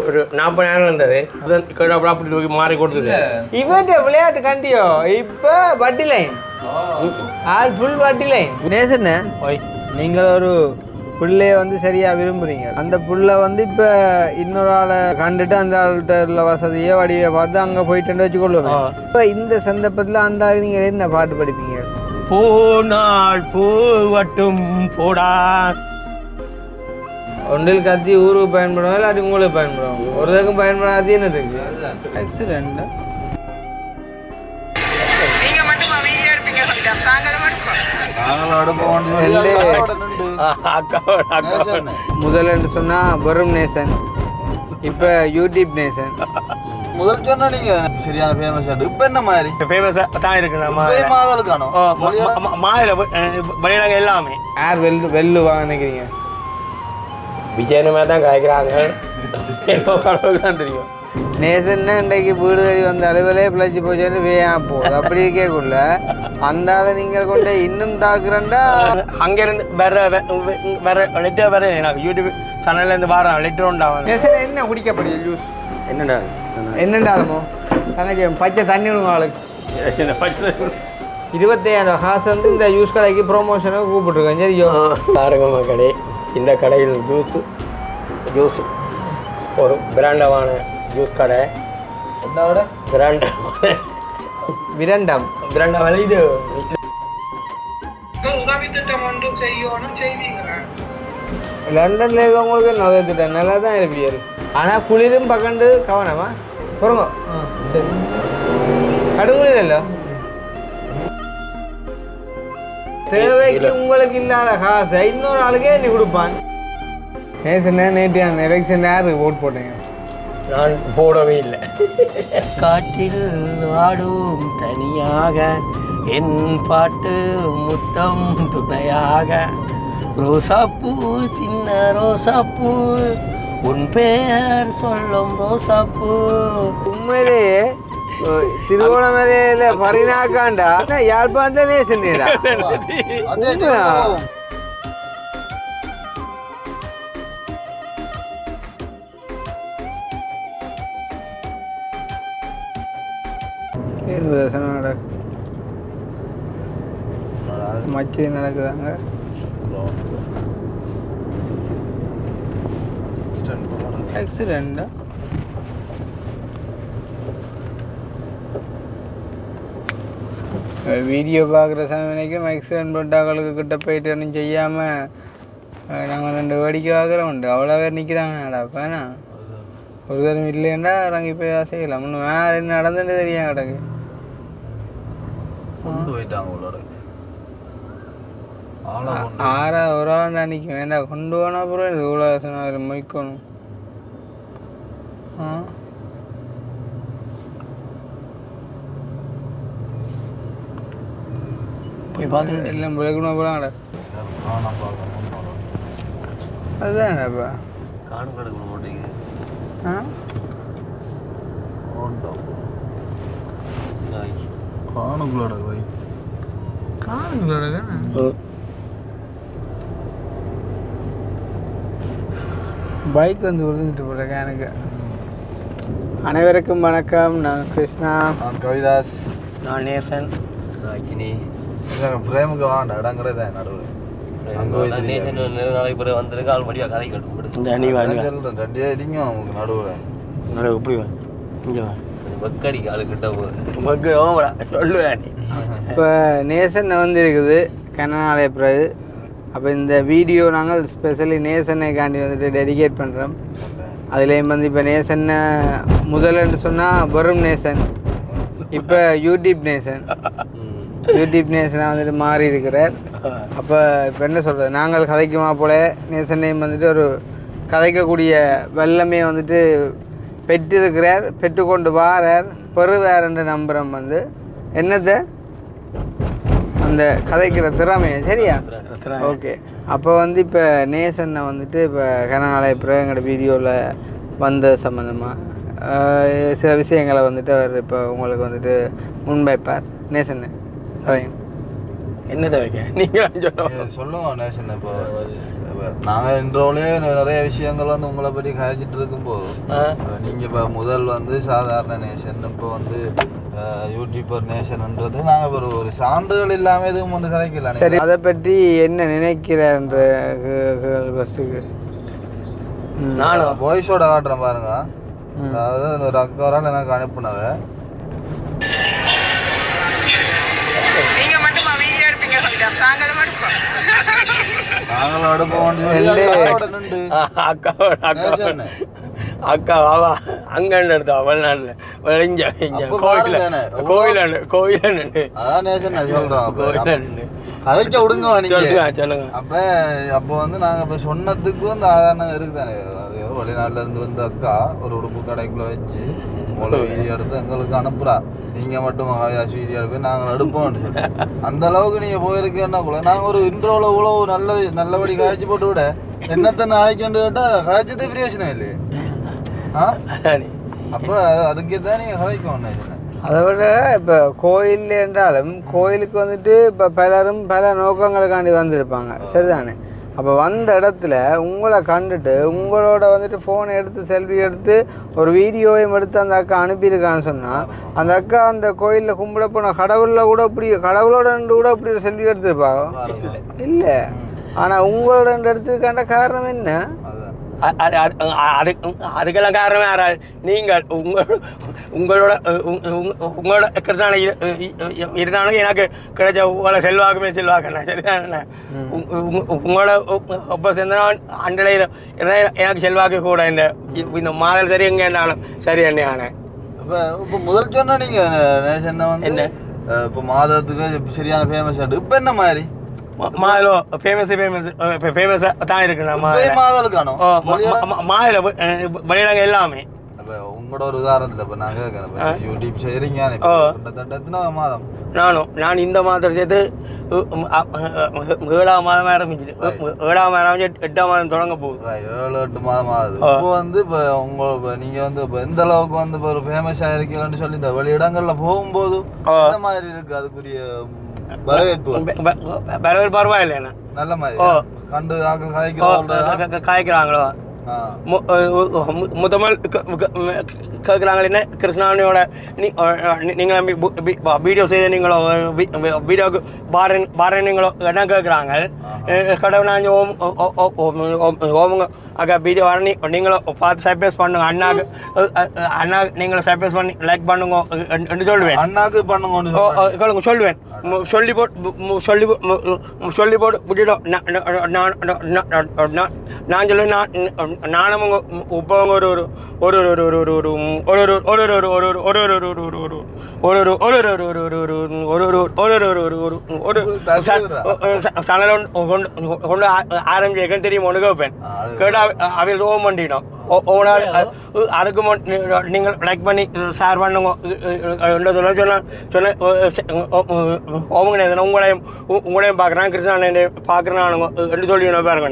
ஒரு 40 நேரம் இருந்தது அப்படி தூக்கி மாறி கொடுத்தது இவன் விளையாட்டு கண்டியோ இப்போ வட்டி லைன் ஆல் ஃபுல் வட்டி லைன் நேசன்னு நீங்கள் ஒரு புள்ளைய வந்து சரியா விரும்புறீங்க அந்த புள்ள வந்து இப்போ இன்னொரு ஆளை கண்டுட்டு அந்த ஆள்கிட்ட உள்ள வசதியை வடிவை பார்த்து அங்கே போயிட்டு வச்சுக்கொள்ளுவேன் இப்போ இந்த சந்தர்ப்பத்தில் அந்த ஆள் நீங்கள் என்ன பாட்டு படிப்பீங்க போனால் போவட்டும் போடா ஒன்றில் கத்தி ஊருக்கு பயன்படும் இல்லாட்டி உங்களுக்கு பயன்படும் ஒரு தக்கும் பயன்படாது என்னதுக்கு ஆக்சிடென்ட் முதல்ல சொன்னா வரும் நேசன் இப்ப யூடியூப் நேசன் முதல் சொன்னா நீங்க சரியான ஃபேமஸ் ஆடு இப்ப என்ன மாதிரி ஃபேமஸா தான் இருக்கு நம்ம மாதலுக்கானோ மாயில வெளியிடங்க எல்லாமே யார் வெல்லு வாங்க நினைக்கிறீங்க விஜயனு மாதிரி தான் காய்க்கிறாங்க கடவுள் தெரியும் நேசன்னா இன்றைக்கு வீடு தேடி வந்த அளவிலே பிழைச்சி போச்சுன்னு வேயான் போகுது அப்படி இருக்கேக்குள்ள அந்த ஆளை நீங்கள் கொண்டு இன்னும் தாக்குறேன்டா அங்கேருந்து வேற லெட்டர் வேற எனக்கு யூடியூப் சேனல்லேருந்து வர லெட்டர் உண்டாகும் நேசன் என்ன குடிக்கப்படுது ஜூஸ் என்னண்டாலுமோ தங்கச்சி பச்சை தண்ணி விடுங்க ஆளுக்கு 25,000 காசு வந்து இந்த ஜூஸ் கடைக்கு ப்ரொமோஷனுக்கு கூப்பிட்டுருக்கேன் சரியோ பாருங்க மக்களே இந்த கடையில் ஜூஸ் ஒரு பிராண்டமான ஜூஸ் கடை என்னோட விரண்டம் இது லண்டன்ல இருக்கவங்களுக்கு நுழைத்துட்டேன் நல்லா தான் இருப்பீர்கள் ஆனால் குளிரும் பக்கண்டு கவனமா பொறுங்க கடுங்குளிரല്ലോ தேவைக்கு உங்களுக்கு இல்லாத காசை இன்னொரு ஆளுக்கே நீ கொடுப்பான் நேற்று நேற்று எலெக்ஷன் யாருக்கு ஓட் போட்டீங்க நான் போடவே இல்லை காற்றில் ஆடும் தனியாக என் பாட்டு முத்தம் துணையாக ரோசாப்பூ சின்ன ரோசாப்பூ உன் பெயர் சொல்லும் ரோசாப்பூ உண்மையிலேயே திருவோணமலையில பரிணாக்காண்டா யாழ்ப்பாணத்திலே சென்றீடா மச்சி நடக்குதாங்க ஆக்சிடென்டா வீடியோ பார்க்குற சமயக்கும் ஆக்சிடென்ட் போட்டாக்களுக்கு கிட்ட போயிட்டு ஒன்றும் செய்யாமல் நாங்கள் 2 வேடிக்கை பார்க்குறோம் உண்டு அவ்வளோ பேர் நிற்கிறாங்கடா அப்போனா ஒரு தரம் இல்லைன்னா இறங்கி போய் செய்யலாம் இன்னும் வேறு என்ன நடந்துட்டு தெரியும் கிடக்கு கொண்டு போயிட்டாங்க ஆறா ஒரு ஆள் தான் நிற்கும் வேண்டாம் கொண்டு போனால் அப்புறம் இது இவ்வளோ சொன்ன மொய்க்கணும் போய் பார்த்துட்டு எல்லாம் விளக்கணும் போகிறாங்கடா அதுதான்ப்பா காணும் கிடக்கணும் மாட்டேங்குது காணுக்குள்ளோட போய் காணுங்களோட பைக் வந்து விழுந்துட்டு போல எனக்கு. அனைவருக்கும் வணக்கம். நான் கிருஷ்ணா. நான் கவிதாஸ். நான் நேசன். அக்கினி. பிரேமுக்கு வாண்ட இடம் கிடையாது நடுவில். நேசன் நாளைக்கு பிறகு வந்திருக்கு ஆள் மடியாக கதை கட்டு சொல்கிறேன். 2 இடிங்க அவங்க நடுவில் நடுவில் எப்படி வா இங்கே வா மக்கடிக்கு ஆளு கிட்ட போகுது மக்கள் சொல்லுவேன். இப்போ நேசன் வந்து இருக்குது கனநாளைய பிறகு. அப்போ இந்த வீடியோ நாங்கள் ஸ்பெஷலி நேசனைக்காண்டி வந்துட்டு டெடிகேட் பண்ணுறோம். அதுலேயும் வந்து இப்போ நேசனை முதல்னு சொன்னால் வரும் நேசன், இப்போ யூடியூப் நேசன். யூடியூப் நேசனாக வந்துட்டு மாறி இருக்கிறார். அப்போ இப்போ என்ன சொல்கிறது, நாங்கள் கதைக்குமா போல நேசனையும் வந்துட்டு ஒரு கதைக்கக்கூடிய வல்லமே வந்துட்டு பெற்றிருக்கிறார், பெற்றுக்கொண்டு வாரார், பெறுவார் என்ற நம்புகிறோம். வந்து என்னத்தை அந்த கதைக்கிற திறமையை. சரியா? ஓகே. அப்போ வந்து இப்போ நேசனை வந்துட்டு இப்போ கனநாளைய பிறகு எங்களோட வீடியோவில் வந்த சம்மந்தமாக சில விஷயங்களை வந்துட்டு அவர் இப்போ உங்களுக்கு வந்துட்டு முன்வைப்பார். நேசன் கதையும் என்னதை வைக்க நீங்கள் சொல்லுங்க. நேசன் இப்போ நாங்கள் இன்றோலே நிறைய விஷயங்கள் வந்து உங்களை பற்றி கழிச்சிட்டு இருக்கும்போது நீங்கள் இப்போ முதல் வந்து சாதாரண நேஷன் இப்போ வந்து யூடியூபர் நேஷன்ன்றது நாங்கள் ஒரு சான்றுகள் இல்லாமல் எதுவும் வந்து கதைக்கலாம். சரி, அதை பற்றி என்ன நினைக்கிறேன்ற பஸ்ஸுக்கு நானும் வாய்ஸோட காட்டுறேன் பாருங்க. அதாவது அந்த ஒரு அக்காரால் எனக்கு அனுப்புனவ நாங்களும் அடுப்போம் அக்கா வாவா அங்க எடுத்தா வெளிநாட்டுல இங்க கோயில் கதைக்க விடுங்க சொல்லுங்க. அப்போ வந்து நாங்க இப்ப சொன்னதுக்கு வந்து ஆதாரம் இருக்குதானே. வெளிநாட்டுல இருந்து வந்த அக்கா ஒரு உடுப்பு கடைக்குள்ள வச்சு உங்களை வீடியோ எடுத்து எங்களுக்கு அனுப்புறா. நீங்க மட்டும் மகாயாசி வீடியோ எடுப்பேன் நாங்கள் எடுப்போம். அந்த அளவுக்கு நீங்க போயிருக்கேன்னா கூட நாங்க ஒரு இன்ட்ரோல இவ்வளவு நல்லபடி காய்ச்சி போட்டு விட என்னத்தை நாய்க்கண்டு கேட்டா காய்ச்சது பிரயோஜனம் இல்லையே. அப்ப அதுக்கே தான் நீங்க கதைக்கும். அதை விட இப்போ கோயில் என்றாலும் கோயிலுக்கு வந்துட்டு இப்போ பலரும் பல நோக்கங்களுக்காண்டி வந்திருப்பாங்க, சரிதானே? அப்போ வந்த இடத்துல உங்களை கண்டுட்டு உங்களோட வந்துட்டு ஃபோனை எடுத்து செல்ஃபி எடுத்து ஒரு வீடியோவையும் எடுத்து அந்த அக்கா அனுப்பியிருக்கான்னு சொன்னால் அந்த அக்கா அந்த கோயிலில் கும்பிட போன கடவுளில் கூட இப்படி கடவுளோட கூட இப்படி ஒரு செல்ஃபி எடுத்துருப்பாங்க இல்லை. ஆனால் உங்களோட எடுத்ததுக்கான காரணம் என்ன? அதுக்கெல்லாம் காரணமே யாரால் நீங்கள் உங்களோட கிருஷ்ணான இருந்தாலும் எனக்கு கிடைச்ச உங்களை செல்வாக்குமே செல்வாக்கண்ணா, சரிதானே? உங்களோட ஒப்ப சேர்ந்தா அண்டலையில் எனக்கு செல்வாக்கு கூட இந்த மாதல் சரி எங்கே இருந்தாலும் சரி என்னையான. இப்போ முதல் சொன்ன நீங்கள் நேஷன் என்ன இப்போ மாதத்துக்கு சரியான ஃபேமஸ் ஆகிட்டு இப்போ என்ன மாதிரி மாதலோ ஃபேமஸ் தான் இருக்குண்ணா. மாதல வெளியிடங்க எல்லாமே உங்களோட ஒரு உதாரணத்தில் இப்போ நாங்கள் யூடியூப் செய்கிறீங்க எத்தனை மாதம்? நான் இந்த மாதத்தை சேர்த்து 7ஆம் மாதம் ஆரம்பிச்சிது. 7ஆம் மாதம் ஆரம்பிச்சு 8ஆம் மாதம் தொடங்க போகுது. 7-8 மாதம் ஆகுது. இப்போ வந்து இப்போ உங்களை நீங்கள் வந்து இப்போ எந்த அளவுக்கு வந்து இப்போ ஒரு ஃபேமஸ் ஆகிருக்கீங்கன்னு சொல்லி இந்த வெளியிடங்கள்ல போகும்போது என்ன மாதிரி இருக்கு அதுக்குரிய வரவேற்பு பரவாயில்லைண்ணா? நல்ல மாதிரி கண்டு காய்க்கிறாங்களோ முதல் கேட்குறாங்க என்ன கிருஷ்ணானியோட நீங்கள் வீடியோ செய்த நீங்களோ வீடியோக்கு பாருங்களோ என்ன கேட்குறாங்க. கடவுள் நான் ஓமுங்க அக்கா வீடியோ வர நீங்களும் பார்த்து சர்ப்ரைஸ் பண்ணுங்க அண்ணா நீங்களும் சர்ப்ரைஸ் பண்ணி லைக் பண்ணுங்க என்று சொல்லுவேன். அண்ணாக்கு பண்ணுங்க சொல்லுவேன். சொல்லி போட்டு விட்டுட்டோம். நான் சொல்லுவேன் நானும் உப்பவங்க கொண்டு ஆரம்பிச்சு தெரியும் ஒன்று கேட்பேன். கேட்டால் அவையில் ஓம் பண்ணிட்டோம். அதுக்கு நீங்கள் லைக் பண்ணி ஷேர் பண்ணுங்க சொன்ன ஓமுங்க உங்களையும் பார்க்குறேன் கிருஷ்ணானே பார்க்குறேன் என்று சொல்லி பாருங்க.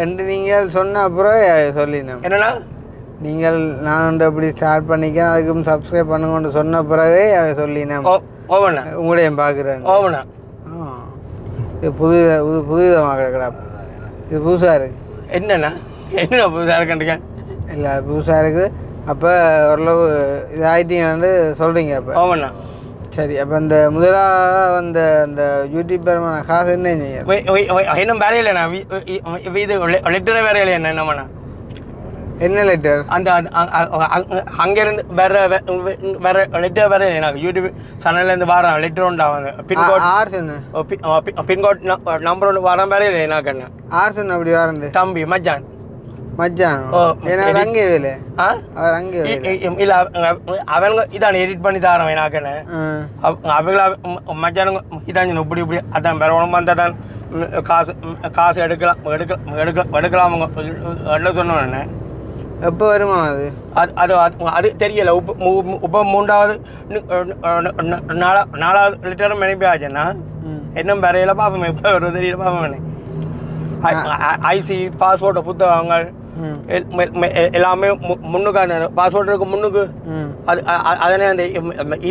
என்று நீங்கள் சொன்ன அப்புறம் சொல்லினேன் என்னன்னா நீங்கள் நான் அப்படி ஸ்டார்ட் பண்ணிக்க அதுக்கும் சப்ஸ்கிரைப் பண்ணுங்கன்னு சொன்ன பிறகு சொல்லினேன். ஓவண்ணா உங்களையும் பார்க்குறேன். ஓவண்ணா இது புதுவிதமாக கிடப்பு. இது புதுசாக இருக்கு. என்னண்ணா என்ன புதுசாக இருக்குன்றீங்க? இல்லை புதுசாக இருக்குது. அப்போ ஓரளவு இது ஆயிட்டீங்கன்னு சொல்கிறீங்க. அப்போ ஓவண்ணா சரி. அப்போ இந்த முதலாக வந்த அந்த யூடியூபர் காசு என்ன இன்னும் வேற இல்லைண்ணா. இது லெட்டரே வேற இல்லை என்னண்ணா? என்ன லெட்டர்? அந்த அங்கேருந்து வேற லெட்டர் வேற எனக்கு யூடியூப் சேனல்லேருந்து வர லெட்டர் உண்டாங்க. பின்கோட் ஆர் சொன்ன பின்கோட் நம்பர் ஒன்று வர வேற இல்லை எனக்கு. என்ன ஆர் சொன்ன அப்படி வரண்டு? தம்பி மச்சான் அங்கே வேலை அவர் அங்கே இல்ல அவங்க இதான் எடிட் பண்ணி தரோம் எனக்குன்னு. அவங்கள மச்சானுங்க இதான் இப்படி இப்படி அதான் வேற உடம்பு வந்தால் தான் காசு எடுக்கலாம் என்ன சொன்னோன்னு. எப்போ வருமா அது? அது தெரியல. இப்போ 3வது 4வது லிட்டரும் மெனிப்பி ஆச்சுன்னா இன்னும் வரையில பார்ப்போமே. இப்போ வருவது தெரியல பார்ப்போமே. ஐசி பாஸ்போர்ட் புத்தகங்கள் எல்லாமே முன்னுக்கு பாஸ்போர்ட் இருக்கு முன்னுக்கு. அதனே அந்த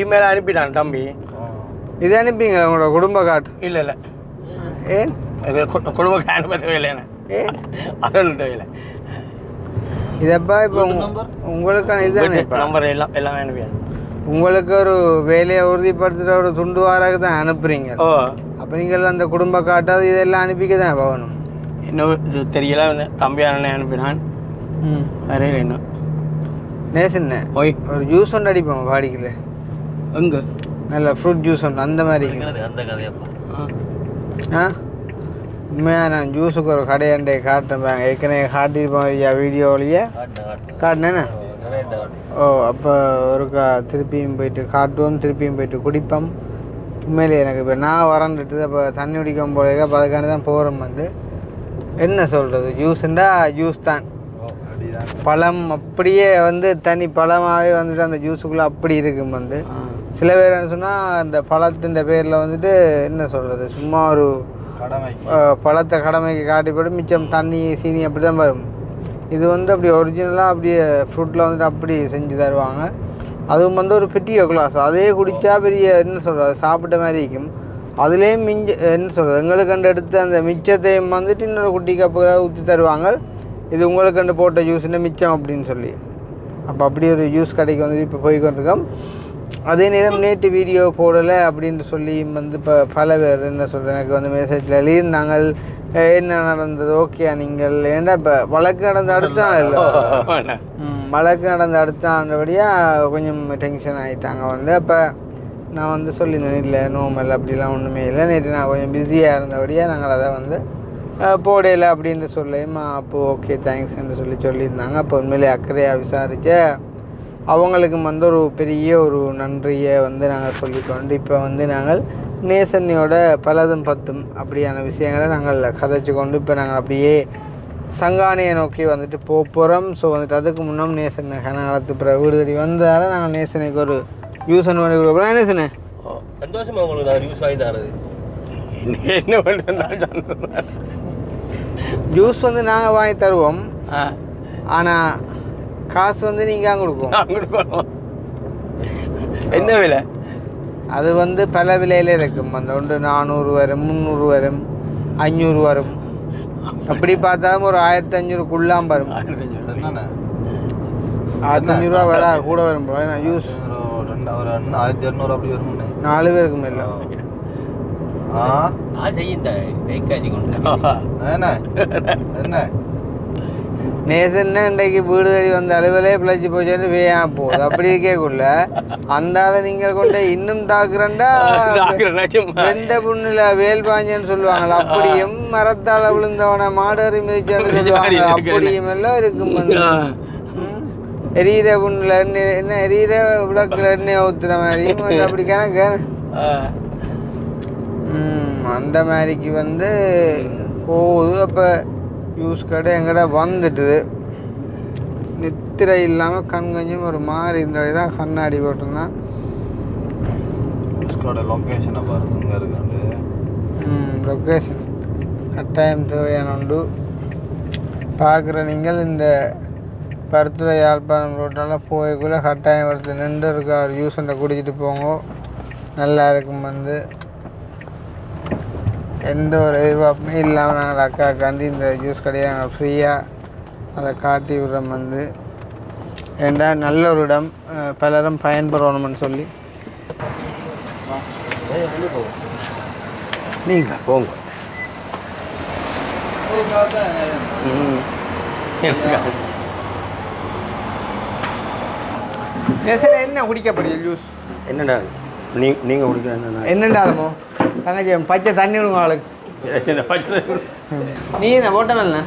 இமெயில் அனுப்பிட்டான் தம்பி. இது அனுப்பிங்க உங்களோட குடும்ப கார்டு? இல்லை ஏன் குடும்ப அனுப்ப தேவையில்லைண்ணே, ஏ அதொன்றும் தேவையில்லை. இதப்பா இப்போ உங்களுக்கான இதுதானே இப்போ நம்பர் எல்லாம் அனுப்பியாது. உங்களுக்கு ஒரு வேலையை உறுதிப்படுத்துகிற ஒரு துண்டு வாராக தான் அனுப்புகிறீங்க. ஓ, அப்போ நீங்கள் அந்த குடும்ப காட்டாது இதெல்லாம் அனுப்பிக்க தான் போகணும். இன்னும் இது தெரியல, தம்பியான அனுப்பினான். வரையில் இன்னும் நேசண்ணே ஓய் ஒரு ஜூஸ் ஒன்று அடிப்போம் வாடிக்கல. எங்கே நல்ல ஃப்ரூட் ஜூஸ் ஒன்று அந்த மாதிரி. அந்த கதையப்பா. ஆ உண்மையாக நான் ஜூஸுக்கு ஒரு கடையாண்டே காட்டுறேன். ஏற்கனவே காட்டியிருப்போம் ஐயா வீடியோவிலேயே காட்டினேண்ணே. ஓ அப்போ ஒருக்கா திருப்பியும் போயிட்டு காட்டுவோம், திருப்பியும் போயிட்டு குடிப்போம். உண்மையிலே எனக்கு இப்போ நான் வரண்டுட்டு அப்போ தண்ணி குடிக்கும் போல அப்போ அதுக்காண்டி தான் போகிறோம். வந்து என்ன சொல்கிறது, ஜூஸுண்டா ஜூஸ் தான். பழம் அப்படியே வந்து தனி பழமாகவே வந்துட்டு அந்த ஜூஸுக்குள்ளே அப்படி இருக்கும். வந்து சில பேர் என்ன சொன்னால் அந்த பழத்தின் பேரில் வந்துட்டு என்ன சொல்கிறது, சும்மா ஒரு பழத்தை கடமைக்கு காட்டி போட்டு மிச்சம் தண்ணி சீனி அப்படி தான் வரும். இது வந்து அப்படி ஒரிஜினலாக அப்படியே ஃப்ரூட்டில் வந்துட்டு அப்படி செஞ்சு தருவாங்க. அதுவும் வந்து ஒரு பெரிய கிளாஸ், அதே குடித்தா பெரிய என்ன சொல்கிறது சாப்பிட்ட மாதிரி இருக்கும். அதுலேயும் என்ன சொல்கிறது எங்களுக்கு கண்டு எடுத்து அந்த மிச்சத்தையும் வந்துட்டு இன்னொரு குட்டி கப்புகளை ஊற்றி தருவாங்க. இது உங்களுக்கு கண்டு போட்ட ஜூஸ்ன்னு மிச்சம் அப்படின்னு சொல்லி. அப்போ அப்படி ஒரு ஜூஸ் கடைக்கு வந்துட்டு இப்போ போய்கொண்டிருக்கோம். அதே நேரம் நேற்று வீடியோ போடலை அப்படின்னு சொல்லி வந்து இப்போ பல பேர் என்ன சொல்கிறேன் எனக்கு வந்து மெசேஜில் எழுதியிருந்தாங்க, என்ன நடந்தது ஓகே நீங்கள் ஏன்டா இப்போ வழக்கு நடந்த அடுத்த நாள் இல்லை வழக்கு நடந்த அடுத்த ஆண்டபடியாக கொஞ்சம் டென்ஷன் ஆகிட்டாங்க. வந்து அப்போ நான் வந்து சொல்லியிருந்தேன் இல்லை நோமல் அப்படிலாம் ஒன்றுமே இல்லை, நேற்று நான் கொஞ்சம் பிஸியாக இருந்தபடியாக நாங்கள் அதை வந்து போடையில் அப்படின்னு சொல்லியுமா அப்போது ஓகே தேங்க்ஸ் என்று சொல்லியிருந்தாங்க. அப்போ உண்மையிலே அக்கறையாக விசாரித்த அவங்களுக்கும் வந்து ஒரு பெரிய ஒரு நன்றியை வந்து நாங்கள் சொல்லிக்கொண்டு இப்போ வந்து நாங்கள் நேசன்னியோட பலதும் பத்தும் அப்படியான விஷயங்களை நாங்கள் கதைச்சு கொண்டு இப்போ நாங்கள் அப்படியே சங்கானையை நோக்கி வந்துட்டு போகிறோம். ஸோ வந்துட்டு அதுக்கு முன்னும் நேசன் கனகாலத்து பிற வீடு தேடி வந்ததால் நாங்கள் நேசனுக்கு ஒரு யூஸ் பண்ணி கொடுக்குறோம். நேசனே சந்தோஷமா உங்களுக்கு நான் யூஸ் வாங்கி தரது. என்ன பண்ணுறது, ஜூஸ் வந்து நாங்கள் வாங்கி தருவோம், ஆனால் காசு வந்து நீங்கள் கொடுப்போம். என்ன விலை? அது வந்து பல விலையில் இருக்கும். அந்த ஒன்று 400 வரும், 300 வரும், 500 வரும். அப்படி பார்த்தாலும் ஒரு 1500க்குள்ளாம் வரும். 1500 வர கூட வரும். ஜூஸ் ஒரு 1200 அப்படி வரும். 4 பேருக்கு மேல என்ன நேசன்னு இன்றைக்கு வீடு தேடி வந்த அளவிலே பிழைச்சி போச்சுன்னு வேயான் போகுது. அப்படி இருக்கேக்குள்ள அந்த ஆளை நீங்கள் கொண்டு இன்னும் தாக்குறண்டா வெந்த புண்ணில் வேல் பாஞ்சன்னு சொல்லுவாங்களா, அப்படியும் மரத்தால் விழுந்தவனை மாடறி மிதிச்சான்னு சொல்லுவாங்க. அப்படியும் எல்லாம் இருக்கும். வந்து எரியிற புண்ணில் என்ன எரியிற விளக்குல எண்ணெய் ஊற்றுற மாதிரியும் அப்படி கணக்கு அந்த மாதிரிக்கு வந்து போகுது. அப்போ யூஸ் கடை எங்கடா வந்துட்டுது, நித்திரை இல்லாமல் கண் கொஞ்சம் ஒரு மாதிரி இந்த வழி தான் கண்ணாடி போட்டிருந்தான். லொக்கேஷனை பாருங்க இருக்கு. லொக்கேஷன் கட்டாயம் தேவையான உண்டு. பார்க்குற நீங்கள் இந்த பருத்துறை யாழ்ப்பாணம் ரோட்டெல்லாம் போய்க்குள்ளே கட்டாயம் இடத்துல நின்று இருக்கா ஒரு யூஸ் ஒன்றை குடிச்சிட்டு போங்க, நல்லா இருக்கும். வந்து எந்த ஒரு எதிர்பார்ப்புமே இல்லாமல் நாங்கள் அக்காக்காண்டி இந்த ஜூஸ் கடையை நாங்கள் ஃப்ரீயாக அதை காட்டி விடுறோம். வந்து ஏண்டா நல்ல ஒரு இடம், பலரும் பயன்பெறணும்னு சொல்லி நீங்கள் போங்க. என்ன குடிக்கப்படுது ஜூஸ்? என்னடா நீங்கள் குடிக்க என்னண்டாலுமோ தங்கச்சி பச்சை தண்ணி விடுங்க ஆளுக்கு. நீ என்ன ஓட்டமில்ல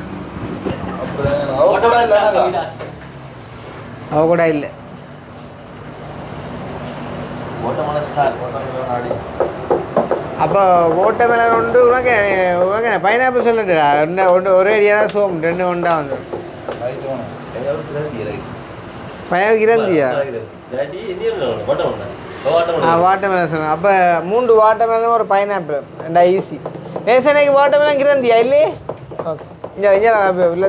அவ கூட இல்லை. அப்போ ஓட்டமில்ல உண்டு உனக்கு உனக்கு பைனாப்பிள் சொல்லிட்டுடா ஒன்று ஒரே அடியான சோம் 2 ஒன்றா வந்து பைனாப்பிள் கிரந்தியா வாட்டர்மெலன் சொன்னேன். அப்போ 3 வாட்டர்மெலன் ஒரு பைனாப்பிள் 2 ஈஸி. நேசனைக்கு வாட்டர்மெலன் கிரந்தியா இல்லையே? ஓகே இங்கே இல்லை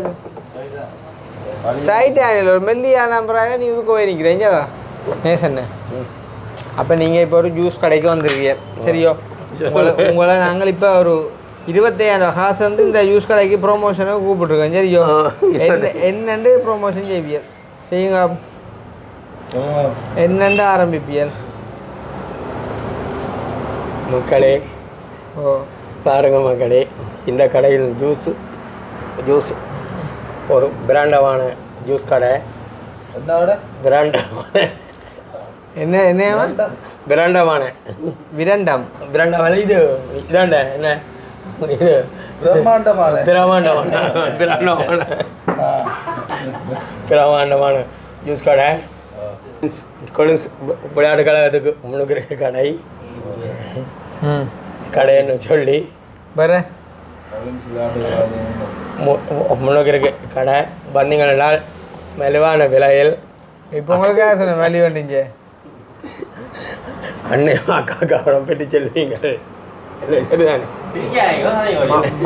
சைட்டு ஆனில் ஒரு மெல்லியா நம்புறாங்க. நீ இதுக்கு போய் நிற்கிறேன் இங்கே நேசன்னு. அப்போ நீங்கள் இப்போ ஒரு ஜூஸ் கடைக்கு வந்துருக்கீங்க சரியோ? உங்களை நாங்கள் இப்போ ஒரு 25,000 காசு வந்து இந்த யூஸ் கடைக்கு ப்ரொமோஷனுக்கு கூப்பிட்டுருக்கேன் சரியோ என்னண்டு ப்ரொமோஷன் செய்வியல் செய்யுங்க என்னண்டு ஆரம்பிப்பியல் மக்களே பாருங்க மக்களே இந்த கடையில் ஜூஸ் ஒரு பிராண்டமான ஜூஸ் கடை பிராண்டமான என்ன பிராண்டமான விரண்டமான இது இதாண்ட என்ன இது பிரமாண்டமான ஜூஸ் கடை கொலின்ஸ் விளையாட்டு கழகத்துக்கு முன்னுக்கு கடை கடைன்னு சொல்லி வர முன்னுக்கு இருக்கு கடை வந்தீங்கன்னா மெலிவான விலையில் இப்போ உங்களுக்காக சொன்ன வேல்யூ வண்டிங்க அண்ணே அக்கா கவனம் பெற்று சொல்லுவீங்க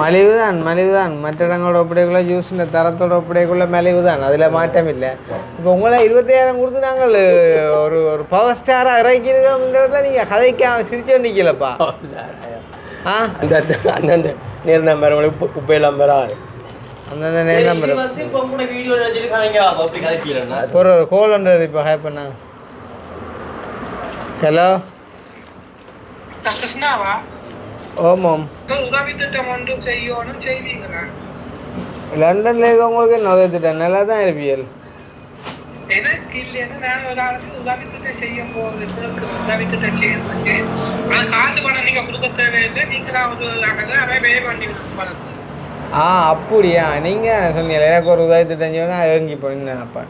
மலிவுதான் மற்ற இடங்களோட ஒப்படைக்குள்ள ஜூஸின் தரத்தோட ஒப்படைக்குள்ள மலிவுதான் அதில் மாற்றம் இல்லை இப்போ உங்களை 25,000 கொடுத்து நாங்கள் ஒரு பவர் ஸ்டாராக இறக்கிறதுங்கிறத நீங்கள் கதைக்காம சிரிச்சு நிற்கலப்பா அந்தந்த நேர் நம்பர் உப்பையெல்லாம் வராது அந்தந்த நேர் நம்பர் ஒரு கோல் ஒன்று இப்போ ஹேப் பண்ணா ஹலோ ஓமாம் லண்டன்ல இருக்கவங்களுக்கு என்ன உதவி திட்டம் நல்லா தான் இருப்பியல் எனக்கு இல்லைன்னா நான் ஒரு ஆளுக்கு உதவி திட்டம் செய்ய போகுது உதவி திட்டம் செய்யறதுக்கு அது காசு பணம் நீங்க கொடுக்க தேவையில்லை நீங்களா ஒரு அதை வே பண்ணி கொடுப்பாங்க அப்படியா நீங்க சொன்னீங்க எனக்கு ஒரு உதவி திட்டம் சொன்னா ஏங்கி போனீங்க அப்பா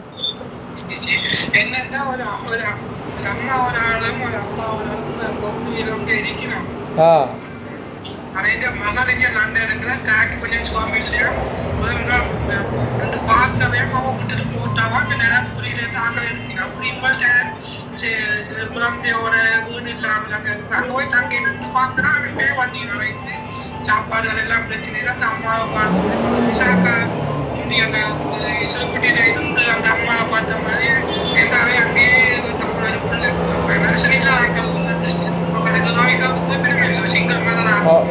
என்னன்னா ஒரு அம்மா ஒரு ஆளும் ஒரு அப்பா ஒரு ஆளும் இருக்கிறோம் அவன் மகளிங்க நல்ல இருக்கிற தாக்கி கொஞ்சம் சுவாமி இல்லையா ரெண்டு பார்த்தவே அவன் விட்டுட்டு போட்டாவா அந்த நேரம் புரியல நாங்கள் இருக்கிறோம் அப்படி இப்போ குழந்தையோட வீடு இல்லாமல் அங்கே போய் தங்கி இருந்து பார்க்குறோம் அங்கே வந்தீங்க வைத்து சாப்பாடுகள் எல்லாம் பிரச்சனை இல்லை அந்த அம்மாவை பார்த்து விசாக்கா அந்த சிறுபட்டியில இருந்து அந்த அம்மாவை பார்த்த மாதிரி எல்லாமே அங்கேயே நர்சரியில்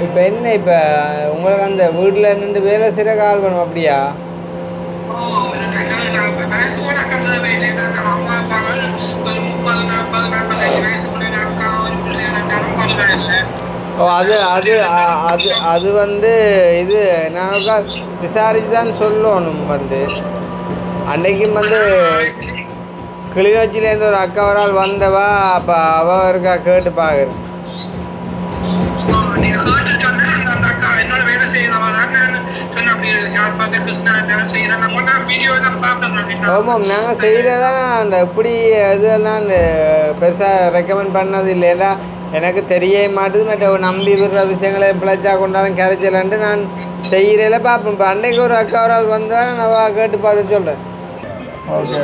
இப்போ என்ன இப்போ உங்களுக்கு அந்த வீட்டில் நின்று வேலை செய்கிற கால் பண்ணும் அப்படியா அது அது அது அது வந்து இது நானுக்கா விசாரிச்சு தான் சொல்லணும் வந்து அன்னைக்கும் வந்து கிளிநொச்சியிலேருந்து ஒரு அக்கா ஒரு ஆள் வந்தவா அப்போ அவள் இருக்கா கேட்டு பார்க்குறேன் ஆமாம் நாங்கள் செய்கிறதான் அந்த எப்படி இதெல்லாம் அந்த பெருசாக ரெக்கமெண்ட் பண்ணது இல்லைன்னா எனக்கு தெரிய மாட்டுது மற்ற நம்பி விடுற விஷயங்களை பிழைச்சா கொண்டாலும் கிடைச்சலன்ட்டு நான் செய்கிறேல பார்ப்பேன் இப்போ அன்னைக்கு ஒரு அக்கா ஒரு ஆள் வந்தால் நான் கேட்டு பார்த்து சொல்கிறேன் ஓகே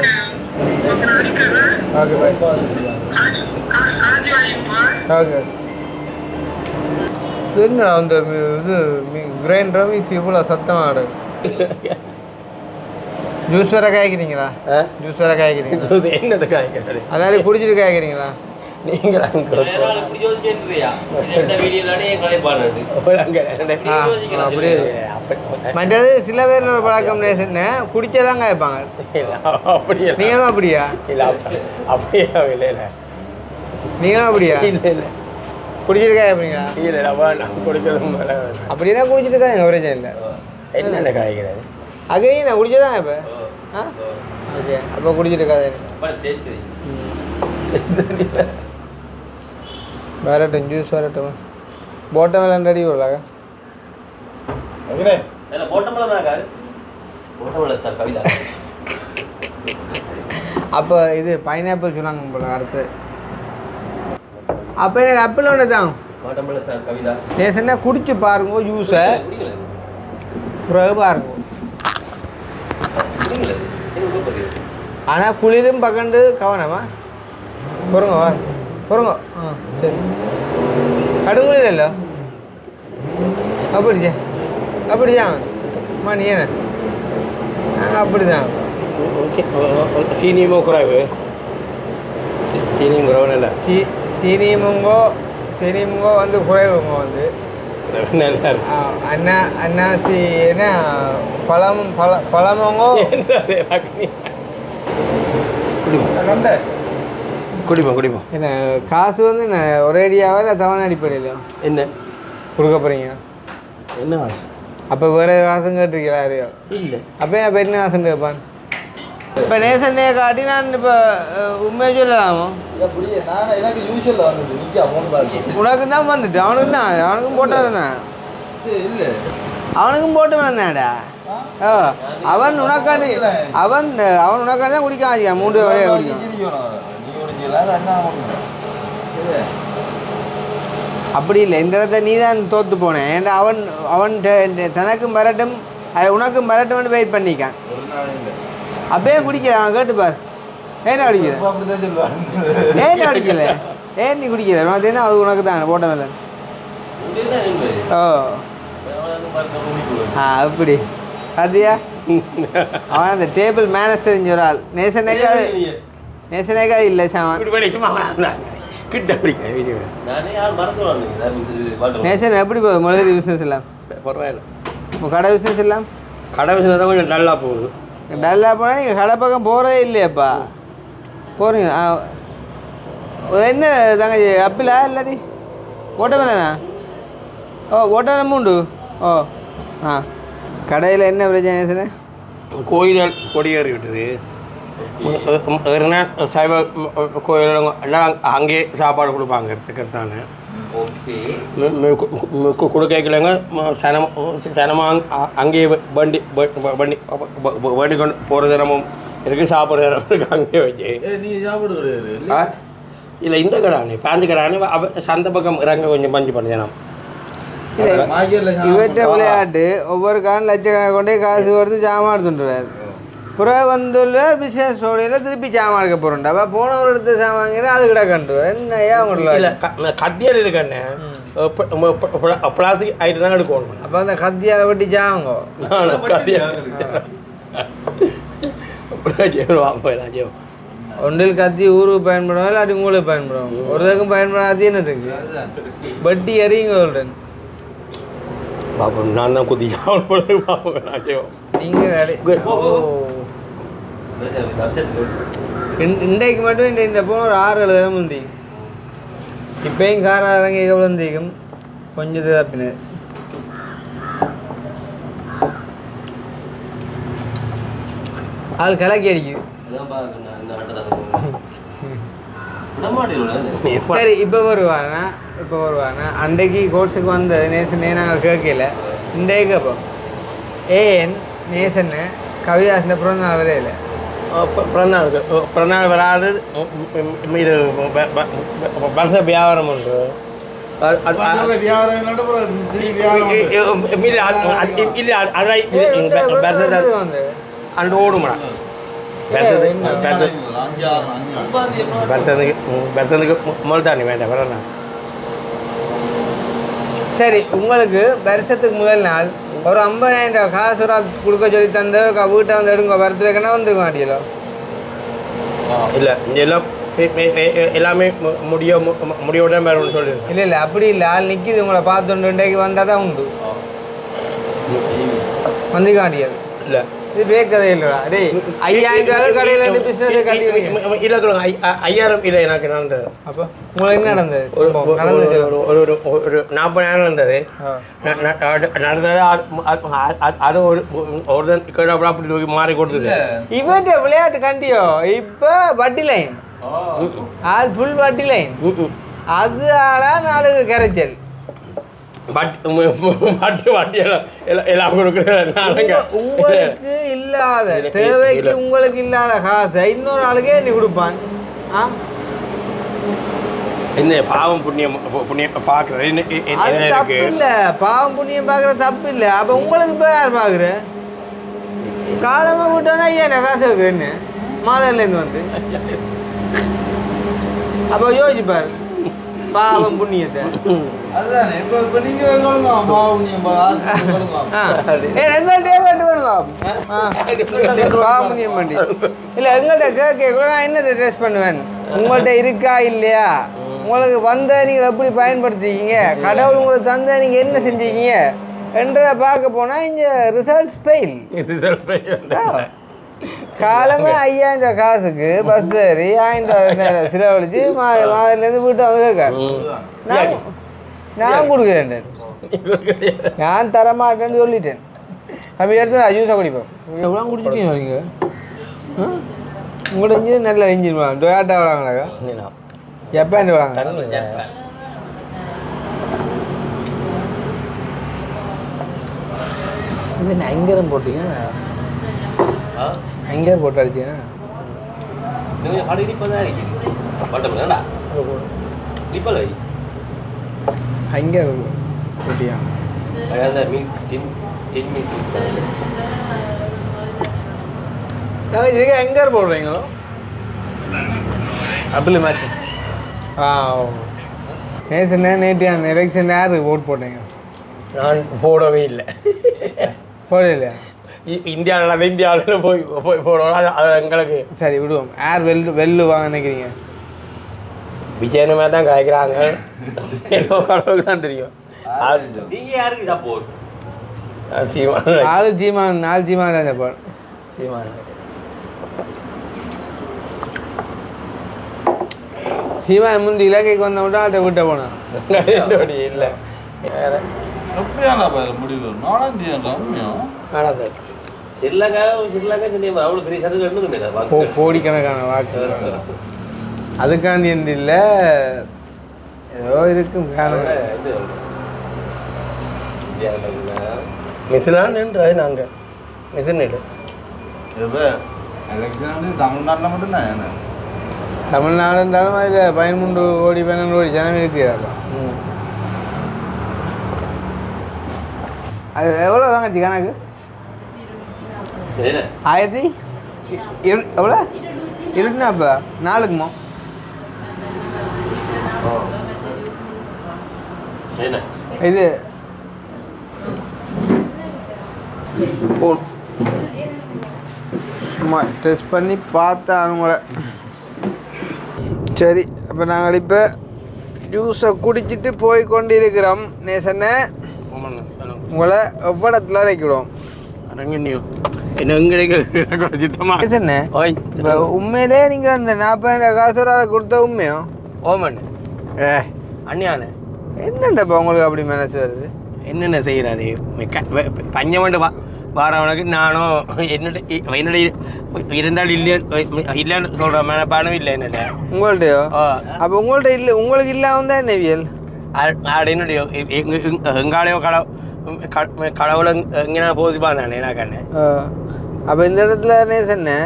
ஓகே பாய் ஓகே என்னடா அந்த இது கிரைண்டரா மிக்ஸி இவ்வளோ சத்தமாக ஆடு ஜூஸ் வேற காய்க்கிறீங்களா ஜூஸ் வேற காய்க்கிறீங்களா ஜூஸ் என்னது காய்க்கிறது அதனால குடிச்சிட்டு காய்க்கிறீங்களா நீங்கள் மற்றது சில பேர் பழக்கம் என்ன குடிச்சதான் காய்ப்பாங்க அப்படியா நீங்களும் அப்படியா இல்லை அப்படியே இல்லை இல்லை நீங்களும் அப்படியா இல்லை இல்லை குடிச்சிட்டு காய்ப்பீங்களா இல்லை நான் குடிக்கிறதும் அப்படின்னா குடிச்சிட்டு காய்ங்க பிரச்சனை இல்லை என்னென்ன காய்க்கிறது அகையும் நான் குடிச்சதான் இப்போ ஓகே அப்போ குடிச்சிட்டு காய் வரட்டும் ஜூஸ் வரட்டும் போட்டமெல்லாம் ரெடி உள்ளாக அப்போ இது பைனாப்பிள் சொன்னாங்க போல அடுத்து அப்போ எனக்கு ஆப்பிள் ஒன்று தான் பேசுனா குடிச்சு பாருங்க ஜூஸை பிறகு பாருங்க ஆனால் குளிரும் பக்கண்டு கவனமா பொறுங்க வா பொறுங்க சரி கடுங்குளிர் இல்லோ அப்படிச்சே அப்படிதான் அம்மா நீ என்ன நாங்கள் அப்படிதான் சீனியுமோ குறைவு சீனியும் குறைவு இல்லை சீனியமுங்கோ வந்து குறைவுங்க வந்து நல்லா இருக்கு. அன்னாசி என்ன பழமங்கோ குடிப்போம் என்ன காசு வந்து என்ன ஒரேடியாவா இல்லை தவணை அடிப்படையில் என்ன கொடுக்க போகிறீங்க? என்ன காசு? அப்போ வேறு காசும் கேட்டிருக்கீங்களா யாரையோ? இல்லை. அப்போ என்ன என்ன காசுன்னு கேட்பான்? இப்போ நேசன்னையை காட்டி நான் இப்போ உண்மையை சொல்லலாமோ? எனக்கு யூஸ்வலில் வந்தது நிற்க அமௌண்ட் பார்த்து உனக்கு தான் வந்துட்டு அவனுக்கும் போட்டு வந்தேன். இல்லை அவனுக்கும் போட்டு வந்தாடா. ஓ அவன் உனக்காண்டி அவன் உனக்காண்டி தான் குடிக்க ஆச்சு 3 வரைய குடிக்கும். நீ குடிக்கலாம் என்ன அப்படி இல்லை, இந்த இடத்த நீ தான் தோற்று போனேன். ஏன்னா அவன் தனக்கும் வரட்டும் உனக்கும் வரட்டும்னு வெயிட் பண்ணிக்கான். ஒரு நாள் இல்லை அப்பயே குடிக்கல. அவன் கேட்டுப்பார் ஏன்னா குடிக்கல, அப்படிதான் சொல்லுவான். ஏன்னா குடிக்கல, ஏன் நீ குடிக்கல? உனக்கு தெரியும் அது உனக்கு தான் போட்ட மேலே. ஓ அப்படி பார்த்தியா? அவன் அந்த டேபிள் மேனேஜ் தெரிஞ்ச ஒரு ஆள். நேசனேக்கா இல்லை சாமான். நேசன் எப்படி போகுது முதலீடு பிஸ்னஸ் எல்லாம்? பரவாயில்ல. இப்போ கடை பிஸ்னஸ் எல்லாம் கடை பிஸ்னஸ் தான் கொஞ்சம் டல்லாக போகுது. டல்லாக போனால் நீங்கள் கடை பக்கம் போகிறதே இல்லையாப்பா? போகிறீங்க என்ன தங்கச்சி அப்பிலா இல்லாடி ஓட்டமேலண்ணா? ஓ ஓட்டமேலம் உண்டு. ஓ ஆ கடையில் என்ன பிரச்சனை சார்? கோயில் கொடியேறி விட்டது. சைவ கோயில் அங்கேயே சாப்பாடு கொடுப்பாங்க. சிக்கர்த்தானே கொடுக்கலைங்க. சனமாக அங்கேயே வண்டி வண்டி கொண்டு போகிற தினமும் இருக்குது, சாப்பிட்ற தினமும் இருக்குது. அங்கேயே வச்சு நீ சாப்பிடுறது இல்லை இந்த கடானே பாஞ்சு கடானே சந்த பக்கம் இறங்க கொஞ்சம் பஞ்சு பண்ணணும். இவற்றை விளையாட்டு ஒவ்வொரு காலம் லட்சக்கணக்காக கொண்டே காசு வருது ஜாமான் எடுத்துட்டுருவார். புறா வந்துள்ள பிஸ்னஸ் சோழியில் திருப்பி ஜாமான் எடுக்க போகிறோம்டா. அப்போ போன ஒரு இடத்த சாமான்கிற அது கிட்ட கண்டு என்ன ஏன் உங்களுக்கு இல்லை கத்தியால் இருக்கண்ணே பிளாஸ்டிக் ஐட்டம் தான் எடுக்கணும். அப்போ அந்த கத்தியால் வெட்டி ஜாமாங்கோ ஒன்றில் கத்தி ஊருக்கு பயன்படும் இல்லாட்டி உங்களுக்கு பயன்படும். ஒரு இதுக்கும் பயன்படாது என்னதுக்கு வட்டி எறியுங்க சொல்கிறேன். பாப்போம் நான் தான் குதி பார்ப்போம். நீங்கள் இன்றைக்கு மட்டும் இந்த போன ஒரு 6-7 தினம் முந்தி இப்பயும் கார இறங்கி எவ்வளோ தீக்கும் கொஞ்சம் தப்பினர். ஆள் கலக்கி அடிக்குது. சரி இப்போ வருவானா அன்றைக்கு கோர்ஸுக்கு வந்தது நேசனே நாங்கள் கேட்கல. இன்றைக்கு கேட்போம் ஏன் நேசன்னு கவிதாசில் பிறந்தநாள் வரே இல்லை. பிறநாள் வராது. இது வருஷ வியாபாரம் உண்டு. அண்டு ஓடுமா முதல்தானி வேண்டாம் வரண்ணா. சரி உங்களுக்கு வருஷத்துக்கு முதல் நாள் ஒரு 50,000 காசு ஒரு கொடுக்க சொல்லி தந்து வீட்டை வந்து எடுங்க வருத்துக்கன்னா வந்துருக்க மாட்டீங்களோ? இல்லை இங்கே எல்லாம் எல்லாமே முடியோட வேறு சொல்லிடுங்க. இல்லை அப்படி இல்லை, ஆள் நிற்கிது உங்களை பார்த்து இன்றைக்கு வந்தால் தான் உண்டு. வந்துக்க மாட்டியாது. இல்லை இது பேக்கதே இல்லைடா. டேய் 5,000 கடையில் இருந்து பிஸ்னஸ் கற்றுக்கிறீங்க. இல்லை சொல்லுங்க 5,000 இல்லை எனக்கு நடந்தது. அப்போ உங்களுக்கு என்ன நடந்தது? ஒரு 40,000 நடந்தது. நடந்தது அது ஒரு கேட்டாப்புல அப்படி தூக்கி மாறி கொடுத்தது. இவற்றை விளையாட்டு கண்டியோ இப்போ வட்டி லைன் ஆள் ஃபுல் வட்டி லைன் அது ஆளா நாளுக்கு கரைச்சல் எல்லாம் உங்களுக்கு இல்லாத தேவைக்கு உங்களுக்கு இல்லாத காசை இன்னொரு ஆளுக்கே நீ கொடுப்பான். என்ன பாவம் புண்ணியம் பார்க்குறது தப்பு இல்லை. பாவம் புண்ணியம் பார்க்குற தப்பு இல்லை. அப்போ உங்களுக்கு இப்போ யார் பார்க்குற? காலமாக விட்டு வந்தால் ஏன் காசு இருக்குன்னு மாதர்லேருந்து வந்து அப்போ யோசிப்பார் பாவம் புண்ணியத்தை. பாவம் பண்ணி இல்லை எங்கள்கிட்ட கேட்க நான் என்னத்தை ட்ரெஸ் பண்ணுவேன். உங்கள்கிட்ட இருக்கா இல்லையா உங்களுக்கு வந்த நீங்கள் எப்படி பயன்படுத்திக்கிங்க, கடவுள் உங்களுக்கு தந்த நீங்கள் என்ன செஞ்சீங்க என்றதை பார்க்க போனால் இங்கே ரிசல்ட்ஸ் ஃபெயில். காலமே 5000 ரூபா காசுக்கு பஸ் ஏறி 1000 ரூபா செலவழிச்சு மாதிரிலேருந்து வீட்டை வந்து கேட்க நான் கொடுக்குறேன். நான் தரமாட்டேன்னு சொல்லிட்டேன். அப்படி எடுத்து நான் ஜூஸாக குடிப்பேன். எவ்வளோ குடிச்சிட்டீங்க நீங்கள்? உங்களோட இன்ஜின் நல்ல இன்ஜின் வாங்க. டொயாட்டா விளாங்களாக்கா? ஜப்பான் விளாங்க. இது நான் எங்கேரும் போட்டீங்க? எங்கே போட்டு அடிச்சீங்க? அங்கே போட்டியா? இதுக்கு எங்கே போடுறீங்களோ அப்படி மேட்ச். நேற்று எலெக்ஷன் யாரு ஓட் போட்டீங்க? நான் போடவே இல்லை. போடலையா? இந்தியாவில் போய் போய் போடுவோம். அது எங்களுக்கு சரி விடுவோம். யார் வெல்லுவாங்க நினைக்கிறீங்க? விஜயனுமே தான் காய்க்கிறாங்க. கடவுளுக்கு தான் தெரியும். நீங்க யாருக்கு சப்போர்ட்? சீமான். 4 ஜீமான் தான் சப்போர்ட். சீமான் சீமான் முந்தி இலக்கைக்கு வந்த மட்டும் அவட்ட விட்ட போனான். இல்லை எப்படியான முடிவு? 4ஆம் தேதி நடந்தது. கோடிக்கணக்கான வாக்கு. அதுக்காண்டி என்று இல்லை, ஏதோ இருக்கும் காரணம். மிஷினான் என்றது நாங்கள் மிஷின் இல்லை. தமிழ்நாட்டில் மட்டும்தான். தமிழ்நாடு இருந்தாலும் அதில் 13 கோடி 12 கோடி ஜனம் இருக்கிறாப்பா. அது எவ்வளோ தாங்க கணக்கு? 1000 எவ்வளோ 24 நாளுக்குமோ? இது சும்மா டெஸ்ட் பண்ணி பார்த்தானுங்கள. சரி, அப்போ நாங்கள் இப்போ ஜூஸை குடிச்சிட்டு போய் கொண்டு இருக்கிறோம். நேசனை உங்களை எவ்வளத்தில் இறக்கிடுவோம். இப்போ உண்மையிலே நீங்கள் அந்த 40,000 காசு ஒரு ஆள் கொடுத்த உண்மையோ? ஓமன் அண்ணியானு என்னண்டப்பா உங்களுக்கு அப்படி மனசு வருது? என்னென்ன செய்கிறாரு பஞ்சமண்டு வாரவனுக்கு நானும் என்னோட இருந்தால் இல்லைன்னு சொல்கிற மனப்பானம் இல்லை என்னட்ட. உங்கள்கிட்டயோ? அப்போ உங்கள்கிட்ட இல்லை, உங்களுக்கு இல்லாமல் தான் என்னவியல் என்னுடைய எங்காலையோ கடவுளை எங்கே போதிப்பான் தானே நான் கண்ணு. அப்போ இந்த இடத்துல நேசன்னு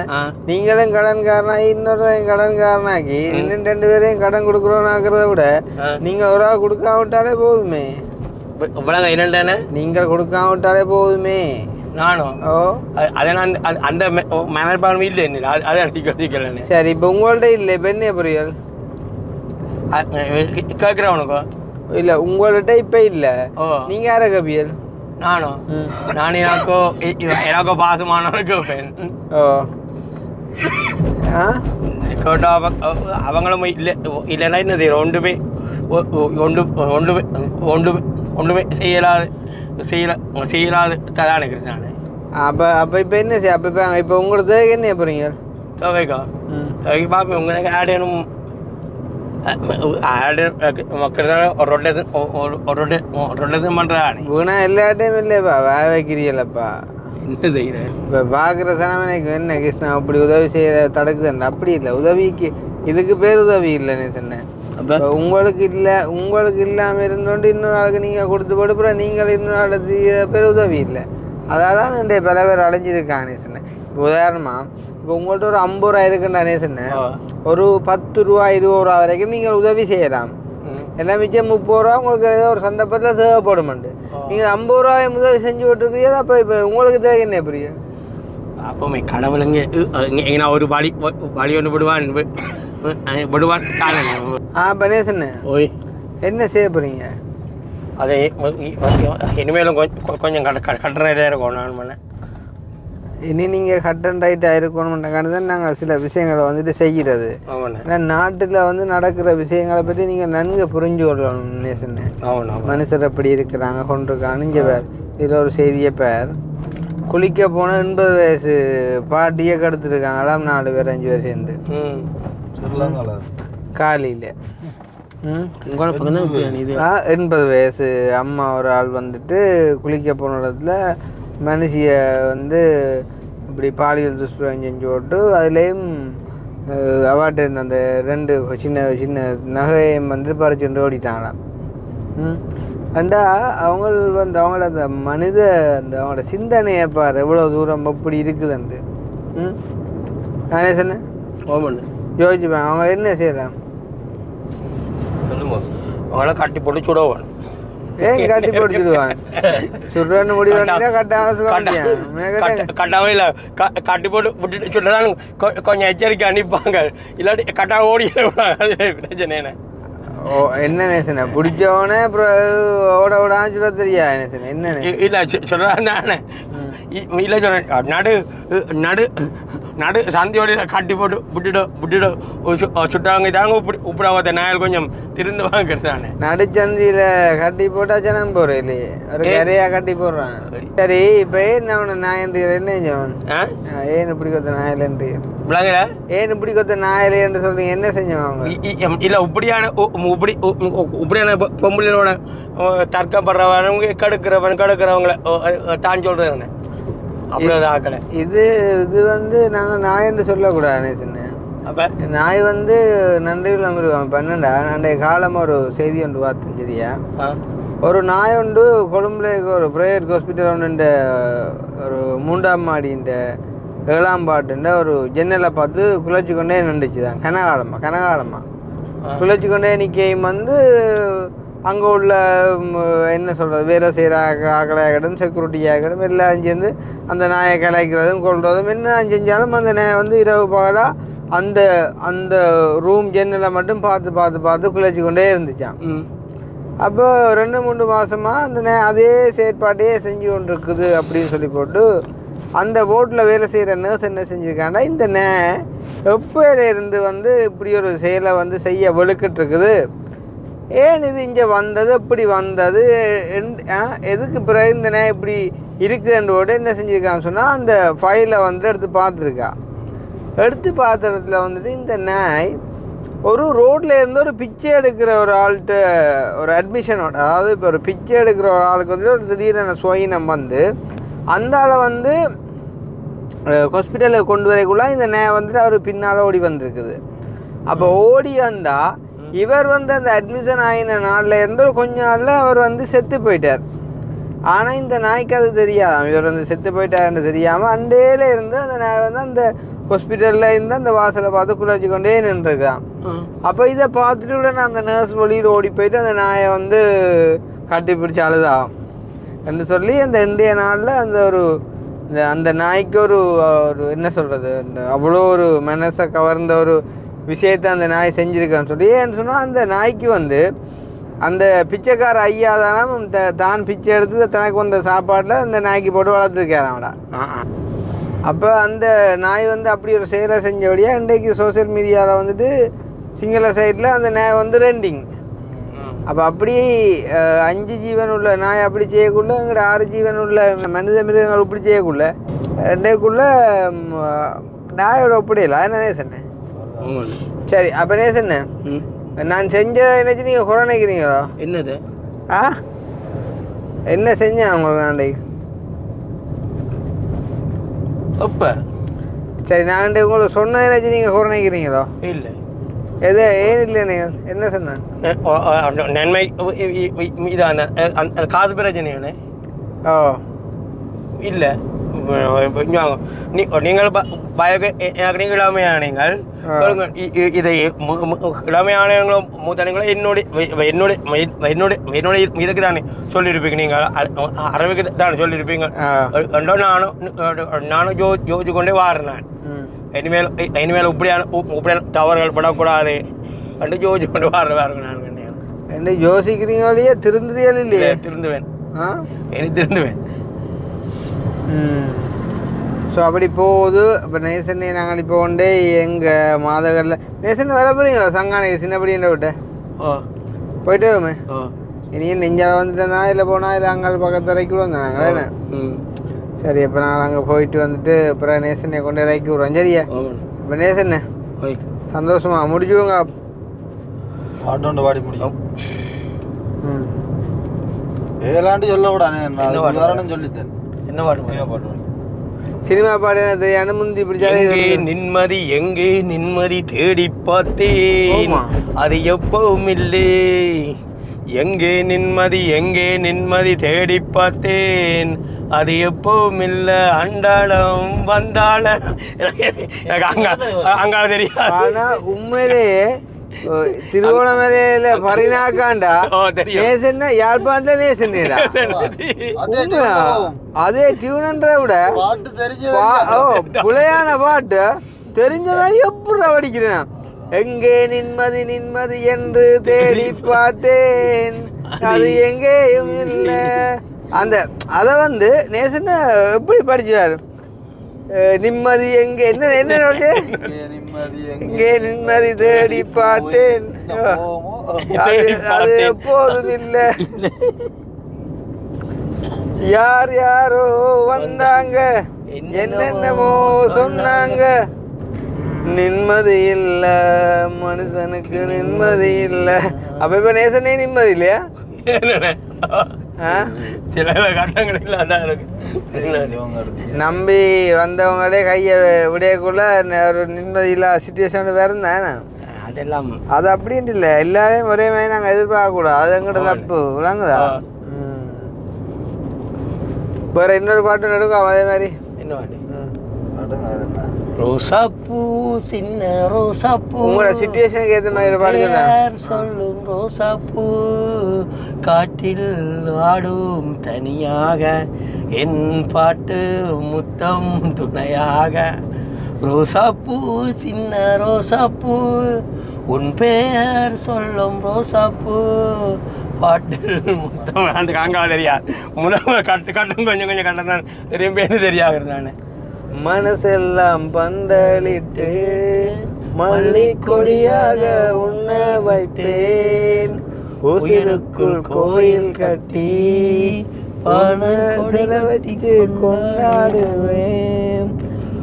நீங்களும் கடன்காரனாகி இன்னொருத்தையும் கடன்காரனாக்கி இன்னும் 2 பேரையும் கடன் கொடுக்குறோன்னாக்கிறத விட நீங்கள் ஒரு ஆள் கொடுக்காம விட்டாலே போதுமே. இவ்வளோ என்னென்ன நீங்கள் கொடுக்காம விட்டாலே போதுமே. நானும் அதை நான் அந்த மனப்பான்மை இல்லை என்ன அதை அடிக்கலன்னு. சரி, இப்போ உங்கள்கிட்ட இல்லை, இப்போ என்ன புரியல் கேட்குறவனுக்கோ? இல்லை, உங்கள்கிட்ட இப்போ இல்லை, நீங்கள் யாரை கபியல்? நானும் நான் எனக்கோ பாசமானவனும் கேட்பேன். கேட்டா அவங்களும் இல்லை இல்லைன்னா என்ன செய்யற ஒன்றுமே ஒன்றுமே செய்யலாது கதான கிருஷ்ணானு. அப்போ இப்போ என்ன செய்ய? இப்போ உங்களுக்கு என்ன போகிறீங்க? தொகைக்கா தொகைக்கு பார்ப்பேன். உங்களுக்கு ஆடணும் மக்கள் ரொட்டேஷன் பண்ணுறானே குணா எல்லா டைம் இல்லைப்பா, வேலை வைக்கிறீங்களப்பா. என்ன செய்கிறேன் இப்போ பார்க்குற சனமனைக்கு என்ன கிருஷ்ணா அப்படி உதவி செய்ய தடுக்குதுன்னு? அப்படி இல்லை, உதவிக்கு இதுக்கு பேர் உதவி இல்லைன்னு சொன்னேன். உங்களுக்கு இல்லாமல் இருந்தோண்டு இன்னொரு ஆளுக்கு நீங்கள் கொடுத்து போடுப்புற நீங்கள் இன்னொரு ஆளுக்கு பேர் உதவி இல்லை. அதால் தான் என்னுடைய பல பேர் அடைஞ்சிருக்கானே சொன்னேன். இப்போ உதாரணமாக இப்போ உங்கள்கிட்ட ஒரு 50 ரூபா இருக்குன்னு சொன்னேன், ஒரு 10 ரூபா 20 ரூபா வரைக்கும் நீங்கள் உதவி செய்யலாம். எல்லாம் மிச்சம் 30 ரூபா உங்களுக்கு ஏதோ ஒரு சந்தர்ப்பத்தில் தேவைப்படுமாண்டு. நீங்கள் 50 ரூபாய் உதவி செஞ்சு விட்டுருக்கீங்க. அப்போ இப்போ உங்களுக்கு தேவை என்ன புரியும்? அப்போ கடவுளுங்க எங்கன்னா ஒரு வழி ஒன்று விடுவான் விடுவான் பனேசன்னு ஓய் என்ன செய்ய போகிறீங்க? அதை இனிமேலும் கொஞ்சம் கட்டுற இருக்கும் நான் பண்ணேன். இனி நீங்கள் கட் அண்ட் ரைட்டாக இருக்கணும்ன்றக்காண்டி தான் நாங்கள் சில விஷயங்களை வந்துட்டு செய்கிறது. ஏன்னா நாட்டில் வந்து நடக்கிற விஷயங்களை பற்றி நீங்கள் நன்கு புரிஞ்சு கொள்ளணும் நேசன்னு. மனுஷர் எப்படி இருக்கிறாங்க கொண்டிருக்காங்க. இங்கே பேர் இதில் ஒரு செய்தியை பேர் குளிக்க போனால் 80 வயசு பாட்டியே கெடுத்துருக்காங்களாம் 4 பேர் 5 பேர் சேர்ந்து காலையில். 80 வயசு அம்மா ஒரு ஆள் வந்துட்டு குளிக்க போன இடத்துல மனுஷிய வந்து இப்படி பாலியல் துஷ்பிரயோகம் செஞ்சு போட்டு அதுலேயும் அவாட்ட இருந்த அந்த 2 சின்ன சின்ன நகையும் வந்து பறிச்சுட்டு ஓடிட்டாங்களாம். அண்டா அவங்க வந்து அவங்களோட அந்த மனித அந்த அவங்களோட சிந்தனையை பாரு எவ்வளோ தூரம் எப்படி இருக்குதுன்ட்டு. நானே சொன்னேன் யோசிச்சுப்பேன் அவங்க என்ன செய்யலாம். அவங்கள கட்டி போட்டு சுடுவான். ஏன் கட்டி போட்டு சுடுவான்? சுடுறன்னு முடிவு கட்டாம இல்லை கட்டி போட்டு விட்டுட்டு சுட்டுதான் கொஞ்சம் எச்சரிக்கை அனுப்பாங்க. இல்லாட்டி கட்டாம ஓடி பிரச்சனை என்ன. ஓ என்ன நேசன பிடிச்சவனே அப்புறம் ஓட ஓடான்னு சொல்ல தெரியா நேசன என்ன இல்லை சொல்கிறேன் நானே இல்லை சொல்கிறேன் நடு நடு நடு சந்தியோட கட்டி போட்டு விட்டுட்டு சுட்டாங்க இதாங்க உப்புடாவத நாயல் கொஞ்சம் திருந்து வாங்கிறது தானே. நடுச்சந்தியில் கட்டி போட்டா ஜனம் போகிறேன் இல்லையே ஒரு கரையாக கட்டி போடுறான். சரி இப்போ ஏன் அவனை நாயன்றியர் என்ன செஞ்சவன்? ஏன் இப்படி கொத்த நாயலன்றியர் விளங்கல ஏன் இப்படி கொத்த நாயலே என்று சொல்றீங்க என்ன செஞ்சவங்க? இல்லை இப்படியான பொம்பளையோட தர்க்கப்படுறவங்க கெடுக்கிறவங்களை தான் சொல்கிறேன் அப்படிதான் ஆக்கலை. இது வந்து நாங்கள் நாய் என்று சொல்லக்கூடாது நேசன்னு. அப்போ நாய் வந்து நன்றியில் நம்பிடுவாங்க. 12 அன்றைய காலம் ஒரு செய்தி ஒன்று பார்த்தேன் சரியா. ஒரு நாய் ஒன்று கொழும்புல ஒரு பிரைவேட் ஹாஸ்பிட்டல் ஒன்று ஒரு 3ஆம் மாடி இந்த 7ஆம் பாட்டுன்ற ஒரு ஜன்னலை பார்த்து குளிச்சு கொண்டே நின்றுச்சு தான் கனகாலமாக குளிச்சு கொண்டே நிற்கையும் வந்து அங்கே உள்ள என்ன சொல்கிறது வேலை செய்கிற ஆக்களாகட்டும் செக்யூரிட்டியாகட்டும் எல்லாம் சேர்ந்து அந்த நாயை கலாய்க்கிறதும் கொள்றதும் என்ன செஞ்சாலும் அந்த நாயை வந்து இரவு பகலாக அந்த அந்த ரூம் ஜன்னலை மட்டும் பார்த்து குளிச்சு கொண்டே இருந்துச்சான். அப்போ 2-3 மாதமாக அந்த அதே செயற்பாட்டையே செஞ்சு கொண்டு இருக்குது அப்படின்னு சொல்லி போட்டு அந்த போட்டில் வேலை செய்கிற நர்ஸ் என்ன செஞ்சுருக்காண்டா இந்த எப்போயிலேருந்து வந்து இப்படி ஒரு செயலை வந்து செய்ய வெளுக்கிட்டுருக்குது. ஏன் இது இங்கே வந்தது எப்படி வந்தது எதுக்கு பிறகு இந்த இப்படி இருக்குதுன்றோட என்ன செஞ்சுருக்கான்னு சொன்னால் அந்த ஃபைலை வந்து எடுத்து பார்த்துறதுல வந்துட்டு இந்த நாய் ஒரு ரோட்டில் இருந்து ஒரு பிச்சை எடுக்கிற ஒரு ஆள்கிட்ட ஒரு அட்மிஷனோட அதாவது இப்போ ஒரு பிச்சை எடுக்கிற ஒரு ஆளுக்கு வந்துட்டு ஒரு திடீரென சுயினம் வந்து அந்த ஆளை வந்து ஹாஸ்பிட்டலுக்கு கொண்டு வரக்குள்ள இந்த வந்துட்டு அவர் பின்னால் ஓடி வந்திருக்குது. அப்போ ஓடி வந்தால் இவர் வந்து அந்த அட்மிஷன் ஆகின நாளில் இருந்து ஒரு கொஞ்ச நாளில் அவர் வந்து செத்து போயிட்டார். ஆனால் இந்த நாய்க்கு அது தெரியாதான் இவர் வந்து செத்து போயிட்டாருன்னு தெரியாமல் அண்டேல இருந்து அந்த நாய் வந்து அந்த ஹாஸ்பிட்டலில் இருந்து அந்த வாசலை பார்த்து குளிச்சு கொண்டே நின்றுருக்கான். அப்போ இதை பார்த்துட்டு உடனே அந்த நர்ஸ் வழியில் ஓடி போயிட்டு அந்த நாயை வந்து கட்டி பிடிச்சி அழுதாகும் என்று சொல்லி அந்த இந்திய நாளில் அந்த ஒரு அந்த நாய்க்கு ஒரு என்ன சொல்கிறது அவ்வளோ ஒரு மனசை கவர்ந்த ஒரு விஷயத்தை அந்த நாய் செஞ்சுருக்கான்னு சொல்லி ஏன்னு சொன்னால் அந்த நாய்க்கு வந்து அந்த பிச்சைக்கார ஐயா தானே தான் பிச்சை எடுத்து தனக்கு வந்த சாப்பாட்டில் அந்த நாய்க்கு போட்டு வளர்த்துருக்காராம்டா. அப்போ அந்த நாய் வந்து அப்படி ஒரு செயலை செஞ்சபடியாக இன்றைக்கு சோசியல் மீடியாவில் வந்துட்டு சிங்கள சைடில் அந்த நாய் வந்து ரெண்டிங். அப்போ அப்படி 5 ஜீவன் உள்ள நாய் அப்படி செய்யக்குள்ள எங்கள்ட 6 ஜீவன் உள்ள மனித மிருகங்கள் இப்படி செய்யக்குள்ள இன்றைக்குள்ள நாயோட ஒப்படையில அது நேசண்ணே. சரி அப்போ நேசண்ணே நான் செஞ்ச நினைச்சு நீங்கள் குறை நினைக்கிறீங்களோ? என்னது என்ன செஞ்சேன் உங்களுக்கு நாண்டைக்கு? அப்போ சரி நான் உங்களுக்கு சொன்னதை நினைச்சு நீங்கள் குறை நினைக்கிறீங்களோ? இல்லை எது ஏன் இல்லை நீங்கள் என்ன சொன்னேன்? நன்மை இதான காசு பிரச்சனை. ஓ இல்லை நீங்கள் எனக்கு இளமையான நீங்கள் இதை இளமையானவங்களும் மூத்தனங்களும் என்னுடைய இதுக்கு தானே சொல்லியிருப்பீங்க. நீங்கள் அறிவுக்கு தானே சொல்லியிருப்பீங்க. நானும் யோசிச்சு கொண்டே வாரினேன். இனிமேல் இப்படியான தவறுகள் படக்கூடாது என்று யோசிச்சு கொண்டு வாருங்க. நான் என்ன யோசிக்கிறீங்களே திருந்துறியல் இல்லையே? திருந்துவேன். இனி திருந்துவேன். ஸோ அப்படி போகுது. இப்போ நேசனை நாங்கள் இப்போ கொண்டே எங்கள் மாதகரில் நேசனை வர போறீங்களா சங்கானைக்கு சின்னப்படின்ற விட்ட போயிட்டு வருமே. இனியும் நெஞ்சால் வந்துட்டேன்னா இல்லை போனால் இல்லை அங்கே பக்கத்து வரைக்கும் வந்தோம் நாங்கள் தானே. சரி அப்போ நாங்கள் அங்கே போயிட்டு வந்துட்டு அப்புறம் நேசனை கொண்டு இறக்கி விட்றோம். சரியா இப்போ நேசண்ணே சந்தோஷமா முடிச்சுடுங்க. பாட்டு பாடி முடியும். ஏலாண்டு சொல்ல விடானே சொல்லித்தேன். என்ன பாட்டு? சினிமா பாடு என்ன தெரியாது முந்தி பிடிச்சாலே நிம்மதி எங்கே நிம்மதி தேடி பார்த்தேன் அது எப்பவும் இல்லை. எங்கே நிம்மதி தேடி பார்த்தேன் அது எப்பவும் இல்லை. அண்டாளம் வந்தாள அங்கால தெரியாது. ஆனா உண்மையிலேயே திருவோணமலையில பரிணாக்காண்டா நேசன்னா யாழ்ப்பாணத்துல நேசன்னேடா. அதே டியூனன்ற விட புலையான பாட்டு தெரிஞ்ச மாதிரி எப்படி படிக்கிறேன். எங்கே நிம்மதி என்று தேடி பார்த்தேன் அது எங்கேயும் இல்லை. அந்த அதை வந்து நேசன்னா எப்படி படிச்சாரு. நிம்மதி எங்கே என்ன எங்கே நிம்மதி தேடி பார்த்தேன் அது எப்போதும் இல்லை. யாரோ வந்தாங்க என்னென்னமோ சொன்னாங்க. நிம்மதி இல்ல மனுஷனுக்கு நிம்மதி இல்ல. அப்ப இப்ப நேசனே நிம்மதி இல்லையா? நம்பி வந்தவங்களே கையை விடையக்குள்ள ஒரு நிம்மதி இல்லாத சுச்சுவேஷன் வேற இருந்தானே. அதெல்லாம் அது அப்படின்ட்டு இல்லை, எல்லாரையும் ஒரே மாதிரி நாங்கள் எதிர்பார்க்க கூடாது. அது எங்கிட்ட தப்பு விளங்குதா? வேற இன்னொரு பாட்டு நடுக்கும் அதே மாதிரி. என்ன பாட்டு? ரோசாப்பூ சின்ன ரோசாப்பூ உங்களோட சிச்சுவேஷனுக்கு ஏற்ற மாதிரி பாட்டு சொல்லும். ரோசாப்பூ காட்டில் ஆடும் தனியாக என் பாட்டு முத்தம் துணையாக. ரோசாப்பூ சின்ன ரோசாப்பூ உன் பெயர் சொல்லும் ரோசாப்பூ பாட்டில் முத்தம். அந்த காங்கால தெரியாது முதல்ல கட்டும் கொஞ்சம் கட்டதான் தெரியும் பேர் தெரியாது. நான் மனசெல்லாம் பந்தலிட்டு மல்லி கொடியாக உண்ண வைப்பேன். உயிருக்குள் கோயில் கட்டி பண செலவழித்து கொண்டாடுவேன்.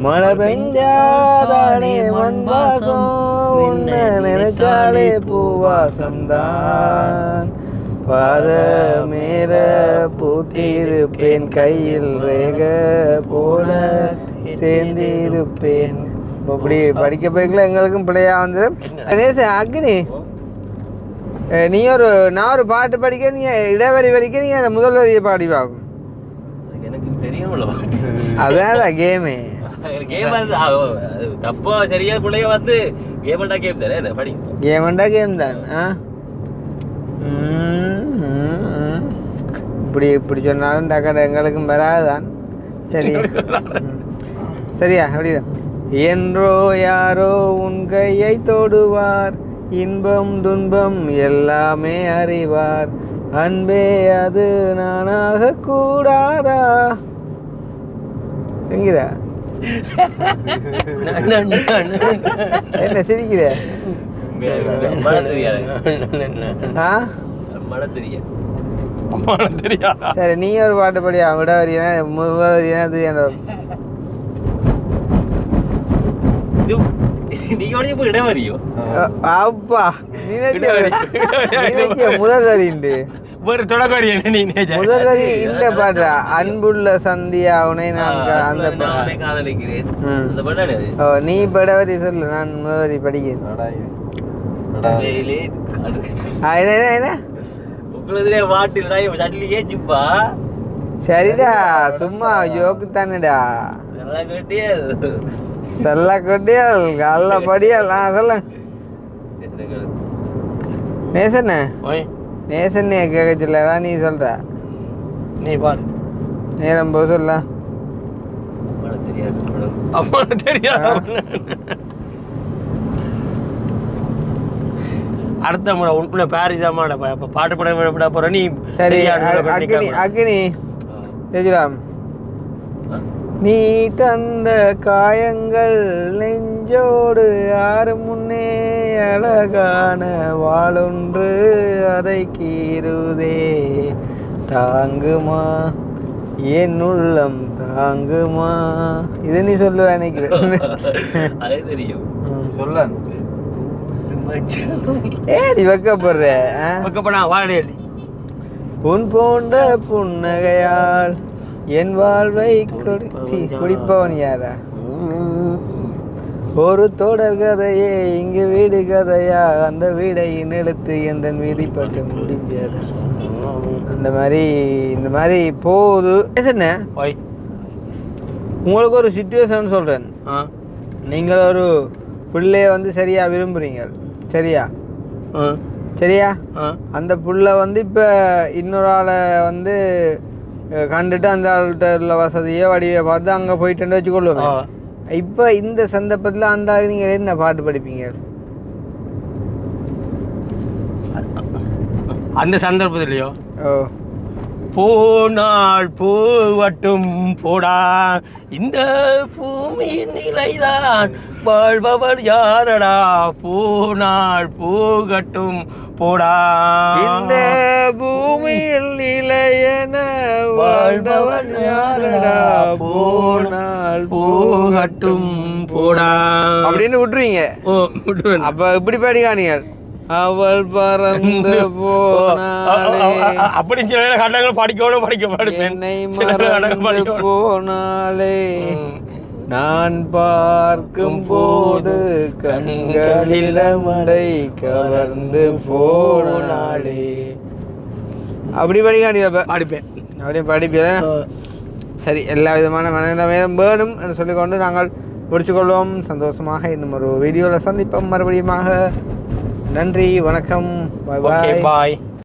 மழை பெஞ்சாதானே மண் வாசம் உன்ன நினைச்சாலே பூவாசம்தான். பாத மேல பூத்திருப்பேன் கையில் ரேக போல சேர்ந்திருப்பேன். அப்படி படிக்க போய்க்கல எங்களுக்கும் பிள்ளையா வந்து அக்னி நான் ஒரு பாட்டு படிக்க நீங்க இடைவெளி படிக்க நீங்க முதல் வரியை பாடி பார்க்கும். எனக்கு தெரியும்ல அதான் கேமு. தப்பா சரியா பிள்ளைய வந்து கேமண்டா கேம் தானே படி. கேமண்டா கேம் தான். இப்படி சொன்னாலும் டக்கட எங்களுக்கும் வராதுதான். சரி சரியா அப்படிதான். என்றோ யாரோ உன் கையை தொடுவார், இன்பம் துன்பம் எல்லாமே அறிவார். அன்பே அது நானாக கூடாதா என்கிறா. என்ன சிரிக்கிற? சரி நீ ஒரு பாட்டு படியா. விட வரியா முதல் வரியா தெரியாது. அப்பா முதல் வரி முதல் வரி இந்த பாடுறா. அன்புள்ள சந்தியா உனை நான் அந்த நீ படவரி சொல்லு, நான் முதல் வரி படிக்கிறேன். சரிடா சும்மா ஜோக்கு தானேடா. செல்ல கொட்டியல் கல்ல படியல். சொல்ல நேசண்ணே நேசண்ணே கேட்க சொல்லா நீ சொல்ற. நீ பாடு நேரம் போது சொல்ல அடுத்த முறை உன்னை பாரிசாமான பாட்டு பட போற நீ. சரி அக்னி அக்னி தெரிஞ்சுலாம் நீ தந்த காயங்கள் நெஞ்சோடு யாரு முன்னே அழகான வாளொன்று அதை கீறுதே தாங்குமா என் உள்ளம் தாங்குமா இது நீ சொல்லுவ நினைக்கிறேன் அதே தெரியும் சொல்ல ஏடி வைக்கப்படுற வைக்கப்படா வாடடி உன் போன்ற புன்னகையால் என் வாழ்வை குடிப்பவன் யாரா ஒரு தொடர் கதையே இங்கு வீடு கதையா அந்த வீடையின் எழுத்து எந்த விதிப்பட்டு முடியாது அந்த மாதிரி இந்த மாதிரி போகுது என்ன ஓய் உங்களுக்கு ஒரு சுச்சுவேஷன் சொல்றேன் நீங்கள் ஒரு பிள்ளைய வந்து சரியா விரும்புறீங்க சரியா சரியா அந்த புள்ள வந்து இப்போ இன்னொரு ஆளை வந்து கண்டுட்டு அந்த ஆள்கிட்ட உள்ள வசதியோ வடிவை பார்த்து அங்கே போயிட்டு வச்சுக்கொள்ளுவேன் இப்போ இந்த சந்தர்ப்பத்தில் அந்த ஆள் நீங்கள் என்ன பாட்டு படிப்பீங்க அந்த சந்தர்ப்பத்திலையோ ஓ போனால் போவட்டும் போடா இந்த பூமியின் நிலைதான் வாழ்பவர் யாரடா போனால் போகட்டும் போடா இந்த பூமியில் நிலையென வாழ்பவன் யாரடா போனால் போகட்டும் போடா அப்படின்னு விட்டுருவீங்க ஓ விட்டுருவேன் அப்ப இப்படி பாடிக்கானீங்க அவள் பறந்து போனாளே அப்படி சில கட்டங்கள் படிக்கணும் என்னை மறந்து போனாளே நான் பார்க்கும் போது கண்களில் மடை கவர்ந்து போனாளே அப்படி படிக்கானீங்க படிப்பேன் அப்படியே படிப்பேன் சரி எல்லா விதமான மனநிலைமையும் வேணும் என்று சொல்லிக்கொண்டு நாங்கள் முடிச்சுக்கொள்வோம் சந்தோஷமாக இன்னும் ஒரு வீடியோவில் சந்திப்போம் மறுபடியும் நன்றி வணக்கம் பாய் பாய்